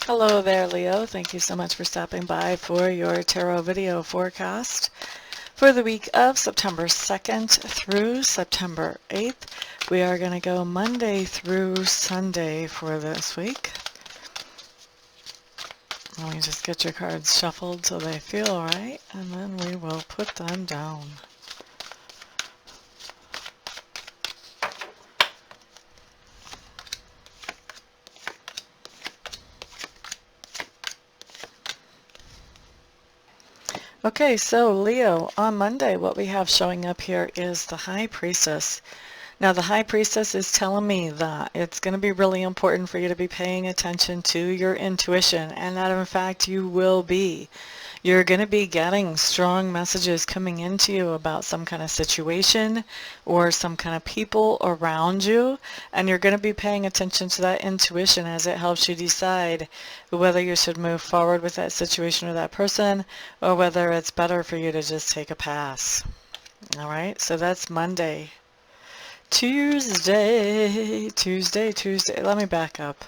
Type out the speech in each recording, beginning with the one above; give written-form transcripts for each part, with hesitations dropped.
Hello there, Leo. Thank you so much for stopping by for your tarot video forecast for the week of September 2nd through September 8th. We are going to go Monday through Sunday for this week. Let me just get your cards shuffled so they feel right, and then we will put them down. Okay, so Leo, on Monday, what we have showing up here is the High Priestess. Now, the High Priestess is telling me that it's going to be really important for you to be paying attention to your intuition, and that, in fact, you will be. You're going to be getting strong messages coming into you about some kind of situation or some kind of people around you, and you're going to be paying attention to that intuition as it helps you decide whether you should move forward with that situation or that person, or whether it's better for you to just take a pass. All right, so that's Monday. Tuesday. Let me back up.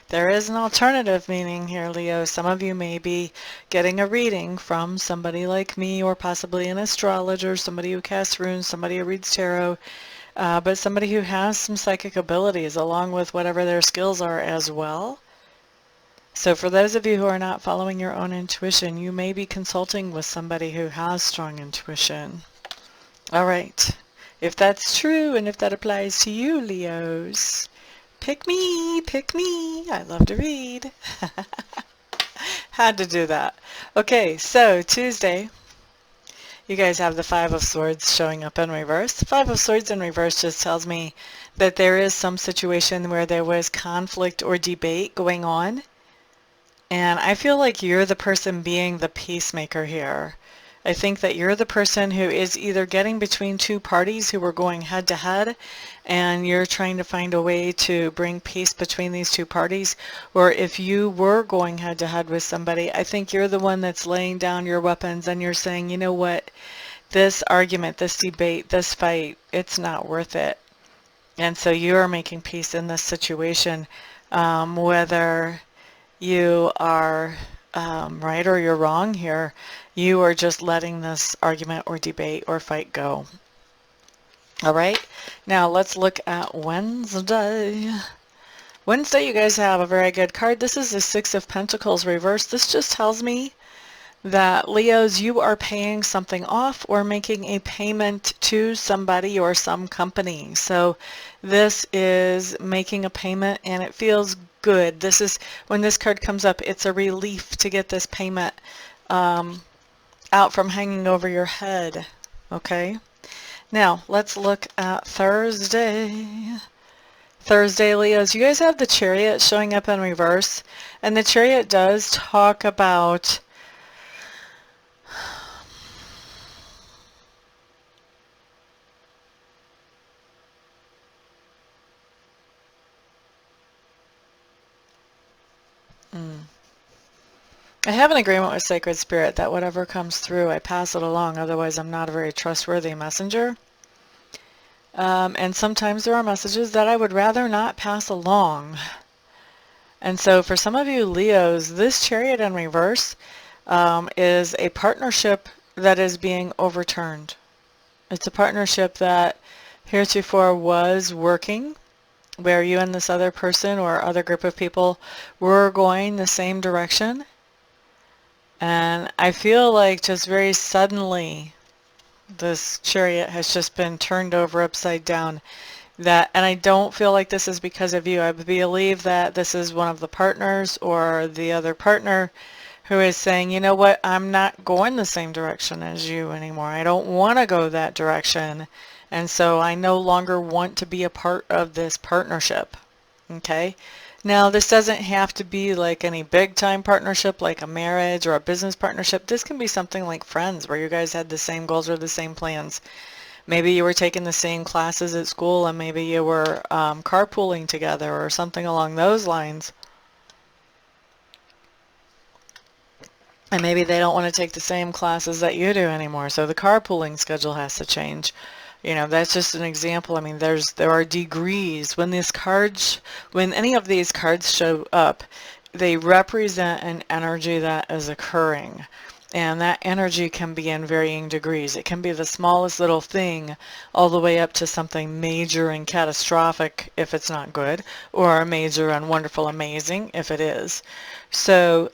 There is an alternative meaning here, Leo. Some of you may be getting a reading from somebody like me, or possibly an astrologer, somebody who casts runes, somebody who reads tarot, but somebody who has some psychic abilities along with whatever their skills are as well. So for those of you who are not following your own intuition, you may be consulting with somebody who has strong intuition. All right. If that's true and if that applies to you, Leos, pick me. I love to read. Had to do that. Okay, so Tuesday, you guys have the Five of Swords showing up in reverse. The Five of Swords in reverse just tells me that there is some situation where there was conflict or debate going on. And I feel like you're the person being the peacemaker here. I think that you're the person who is either getting between two parties who are going head to head, and you're trying to find a way to bring peace between these two parties, or if you were going head to head with somebody, I think you're the one that's laying down your weapons and you're saying, you know what, this argument, this debate, this fight, it's not worth it. And so you're making peace in this situation, whether you are right or you're wrong here. You are just letting this argument or debate or fight go. All right, now let's look at Wednesday. Wednesday, you guys have a very good card. This is the Six of Pentacles reverse. This just tells me that, Leos, you are paying something off or making a payment to somebody or some company. So this is making a payment and it feels good. This is, when this card comes up, it's a relief to get this payment out from hanging over your head. Okay, now let's look at Thursday. Thursday, Leos, you guys have the Chariot showing up in reverse, and the Chariot does talk about I have an agreement with Sacred Spirit that whatever comes through, I pass it along. Otherwise, I'm not a very trustworthy messenger. And sometimes there are messages that I would rather not pass along. And so for some of you Leos, this Chariot in reverse is a partnership that is being overturned. It's a partnership that heretofore was working, where you and this other person or other group of people were going the same direction. And I feel like just very suddenly this Chariot has just been turned over upside down. And I don't feel like this is because of you. I believe that this is one of the partners or the other partner who is saying, you know what, I'm not going the same direction as you anymore. I don't want to go that direction. And so I no longer want to be a part of this partnership. Okay? Now, this doesn't have to be like any big-time partnership, like a marriage or a business partnership. This can be something like friends, where you guys had the same goals or the same plans. Maybe you were taking the same classes at school, and maybe you were carpooling together or something along those lines. And maybe they don't want to take the same classes that you do anymore, so the carpooling schedule has to change. You know, that's just an example. I mean, there are degrees. When when any of these cards show up, they represent an energy that is occurring. And that energy can be in varying degrees. It can be the smallest little thing all the way up to something major and catastrophic if it's not good, or major and wonderful, amazing if it is. So,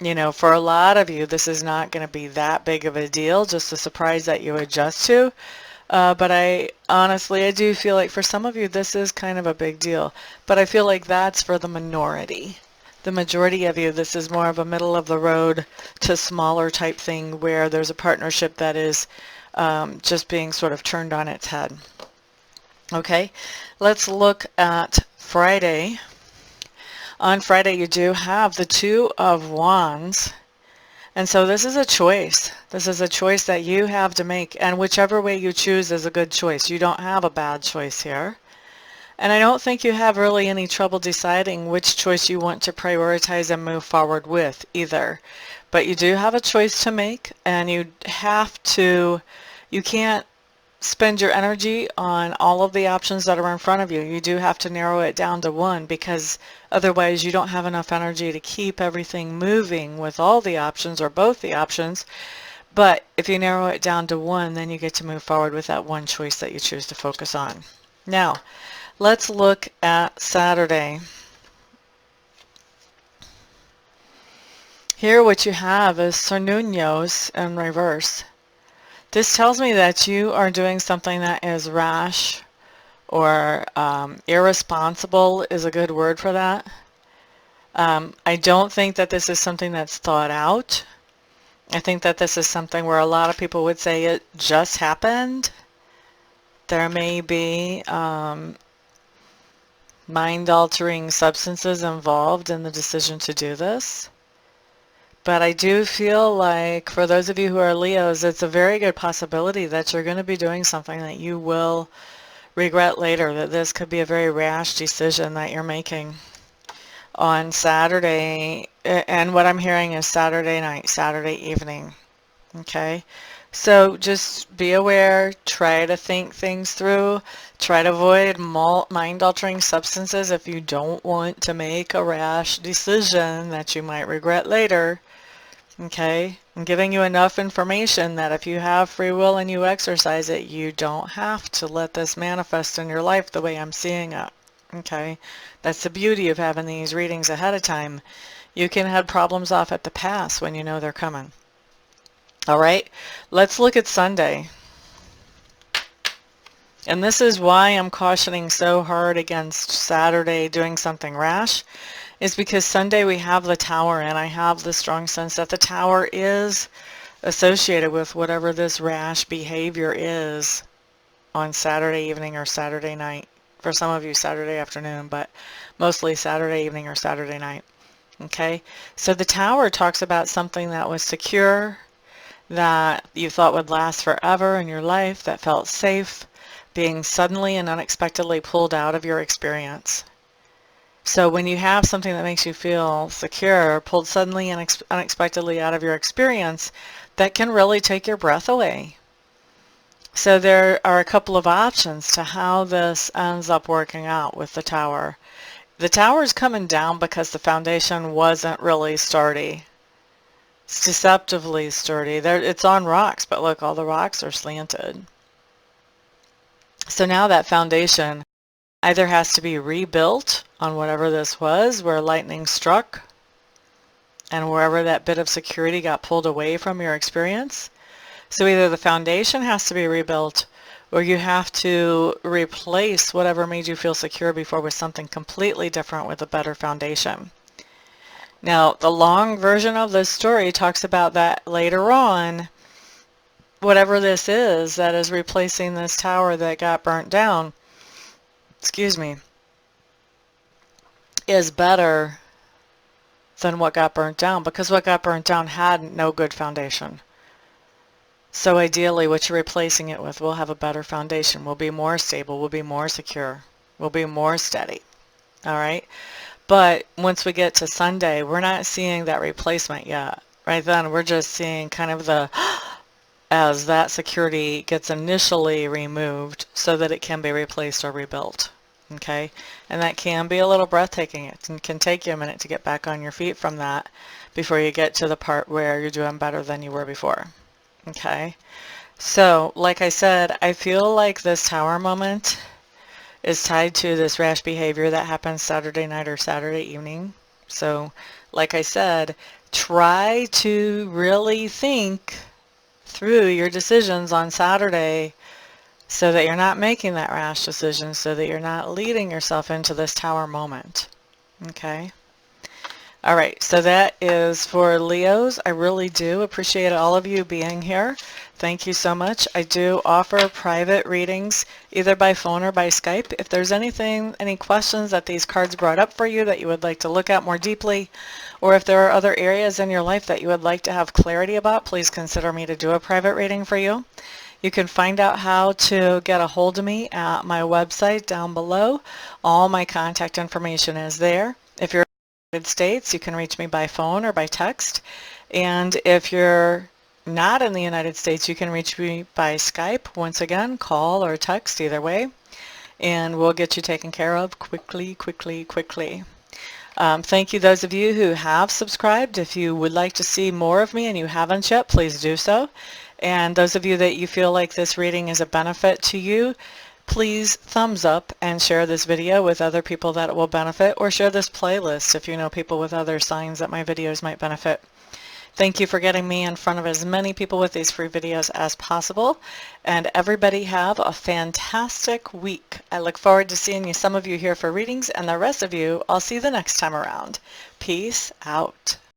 you know, for a lot of you, this is not going to be that big of a deal, just a surprise that you adjust to. But I honestly do feel like for some of you, this is kind of a big deal. But I feel like that's for the minority. The majority of you, this is more of a middle of the road to smaller type thing where there's a partnership that is just being sort of turned on its head. Okay, let's look at Friday. On Friday, you do have the Two of Wands. And so this is a choice. This is a choice that you have to make. And whichever way you choose is a good choice. You don't have a bad choice here. And I don't think you have really any trouble deciding which choice you want to prioritize and move forward with either. But you do have a choice to make, and you can't spend your energy on all of the options that are in front of you. You do have to narrow it down to one, because otherwise you don't have enough energy to keep everything moving with all the options or both the options. But if you narrow it down to one, then you get to move forward with that one choice that you choose to focus on. Now, let's look at Saturday. Here what you have is Cernuños in reverse. This tells me that you are doing something that is rash or irresponsible is a good word for that. I don't think that this is something that's thought out. I think that this is something where a lot of people would say it just happened. There may be mind-altering substances involved in the decision to do this. But I do feel like for those of you who are Leos, it's a very good possibility that you're going to be doing something that you will regret later, that this could be a very rash decision that you're making on Saturday. And what I'm hearing is Saturday night, Saturday evening. Okay? So just be aware, try to think things through, try to avoid mind-altering substances if you don't want to make a rash decision that you might regret later. Okay, I'm giving you enough information that if you have free will and you exercise it, you don't have to let this manifest in your life the way I'm seeing it. Okay, that's the beauty of having these readings ahead of time. You can head problems off at the pass when you know they're coming. All right, let's look at Sunday. And this is why I'm cautioning so hard against Saturday doing something rash, is because Sunday we have the Tower, and I have the strong sense that the Tower is associated with whatever this rash behavior is on Saturday evening or Saturday night. For some of you, Saturday afternoon, but mostly Saturday evening or Saturday night. Okay, so the Tower talks about something that was secure, that you thought would last forever in your life, that felt safe, being suddenly and unexpectedly pulled out of your experience. So when you have something that makes you feel secure, pulled suddenly and unexpectedly out of your experience, that can really take your breath away. So there are a couple of options to how this ends up working out with the Tower. The Tower is coming down because the foundation wasn't really sturdy. It's deceptively sturdy. It's on rocks, but look, all the rocks are slanted. So now that foundation either has to be rebuilt on whatever this was, where lightning struck, and wherever that bit of security got pulled away from your experience. So either the foundation has to be rebuilt, or you have to replace whatever made you feel secure before with something completely different with a better foundation. Now, the long version of this story talks about that later on, whatever this is that is replacing this tower that got burnt down, excuse me, is better than what got burnt down, because what got burnt down had no good foundation. So ideally, what you're replacing it with will have a better foundation, will be more stable, will be more secure, will be more steady. All right? But once we get to Sunday, we're not seeing that replacement yet. Right then, we're just seeing kind of the as that security gets initially removed so that it can be replaced or rebuilt. Okay, and that can be a little breathtaking. It can take you a minute to get back on your feet from that before you get to the part where you're doing better than you were before. Okay, so like I said, I feel like this tower moment is tied to this rash behavior that happens Saturday night or Saturday evening. So like I said, try to really think through your decisions on Saturday so that you're not making that rash decision, so that you're not leading yourself into this tower moment. Okay? All right, so that is for Leos. I really do appreciate all of you being here. Thank you so much. I do offer private readings either by phone or by Skype. If there's any questions that these cards brought up for you that you would like to look at more deeply, or if there are other areas in your life that you would like to have clarity about, please consider me to do a private reading for you. You can find out how to get a hold of me at my website down below. All my contact information is there. If you're in the United States, you can reach me by phone or by text. And if you're not in the United States, you can reach me by Skype. Once again, call or text, either way. And we'll get you taken care of quickly, quickly, quickly. Thank you those of you who have subscribed. If you would like to see more of me and you haven't yet, please do so. And those of you that you feel like this reading is a benefit to you, please thumbs up and share this video with other people that it will benefit, or share this playlist if you know people with other signs that my videos might benefit. Thank you for getting me in front of as many people with these free videos as possible. And everybody have a fantastic week. I look forward to seeing you, some of you here for readings, and the rest of you, I'll see you the next time around. Peace out.